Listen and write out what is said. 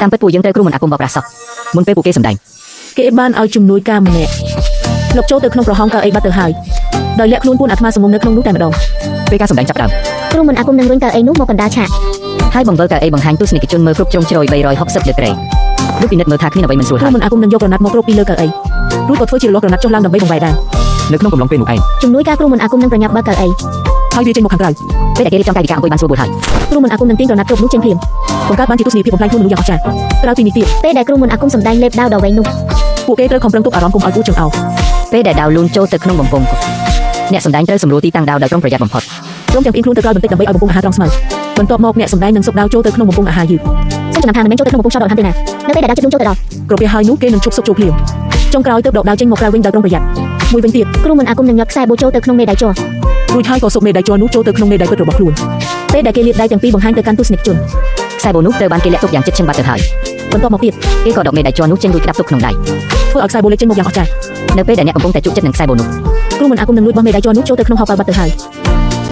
តាមពិតពួកយើងត្រូវគ្រូមិនអាគមបកប្រាស់សោះមុនពេលពួកគេសម្ដែងគេបានឲ្យជំនួយការម្នាក់លោកចូលទៅក្នុងប្រហោងកៅអីបាត់ទៅហើយដោយលាក់ខ្លួនពួនអាត្មាសងំនៅក្នុងនោះតែម្ដងពេលការសម្ដែងចាប់ដើមគ្រូមិនអាគមនឹងរុញកៅអីនោះមកកណ្ដាលឆាកហើយបង្វិលកៅអីបង្ហាញទស្សនិកជនមើលគ្រប់ជ្រុងជ្រោយ360ដឺក្រេដូចពិនិត្យមើលថាគ្មានអ្វីមិនស្រួលគ្រូមិនអាគមនឹងយកក្រណាត់មករកពីលើកៅអីរួចក៏ធ្វើជារលាស់ក្រណាត់ចុះឡើងដើម្បីបង្វែរដែរនៅក្នុងកំឡុងពេលនោះឯងជំនួយការគ្រូមិនអាគមនឹងប្រញាប់បើកកៅអីហើយវាចេញមកខាងក្រៅពេលដែលគេរៀបចំកាយវិការអង្គុយបានស្រួលបួលហើយគ្រូមិនអាគមនឹងទាញក្រណាត់គ្រប់នោះចេញភ្លាមបង្កើតបានជាទស្សនីយភាពបំផ្លាញខ្លួនមនុស្សយ៉ាងអស្ចារ្យក្រៅពីនេះទៀតពេលដែលគ្រូមិនអាគមសម្ដែងលេបដាវដល់វែងនោះពួកគេត្រូវខំប្រឹងទប់អារម្មណ៍កុំឲ្យគូចង្អោរពេលដែលដាវលូនចូលទៅក្នុងបំពង់អ្នកសម្ដែងត្រូវសម្រួលទីតាំងដាវដោយប្រុងប្រយ័ត្នបំផុតព្រមទាំងអៀងខ្លួនទៅក្រោយបន្តិចដើម្បីឲ្យបំពង់អាហារត្រង់ស្មើបន្ទាប់មកអ្នកសម្ដែងនឹងសុកដាវចូលទៅក្នុងបំពង់អាហារយឺតសូមចំណាំថាមិនមែនចូលទៅក្នុងបំពង់ឆោតដល់ហាន់ទេណានៅពេលដែលដាវចិត្តចូលទៅដល់គ្រប់ពេលហើយនោះគេនឹងឈប់សុកចូលភ្លាមចុងក្រោយទើបដកដាវចេញមកក្រៅវិញដោយប្រុងប្រយ័ត្នមួយវិញទៀតគ្រូមិនអាគមនឹងញាត់ខ្សែបូចូលទៅក្នុងមេដៃជ័ររួចហើយក៏សុកមេដៃជ័រនោះចូលទៅក្នុងមេដៃពិតរបស់ខ្លួនពេលដែលគេលាតដៃទាំងពីរបង្ហាញទៅកាន់ទស្សនិកជនខ្សែបូនោះត្រូវបានគេលាក់ទុកយ៉ាងជិតឈឹងបាត់ទៅហើយបន្ទាប់មកទៀតគេក៏ដកមេដៃជ័រនោះចេញរួចក្តាប់ទុកក្នុងដៃធ្វើឲ្យខ្សែបូលេចចេញមកយ៉ាងអស្ចារ្យនៅពេលដែលអ្នកកំពុងតែជក់ចិត្តនឹងខ្សែបូនោះគ្រូមិនអាគមនឹងលួចបោះមេដៃជ័រនោះចូលទៅក្នុងហោប៉ៅបាត់ទៅហើយ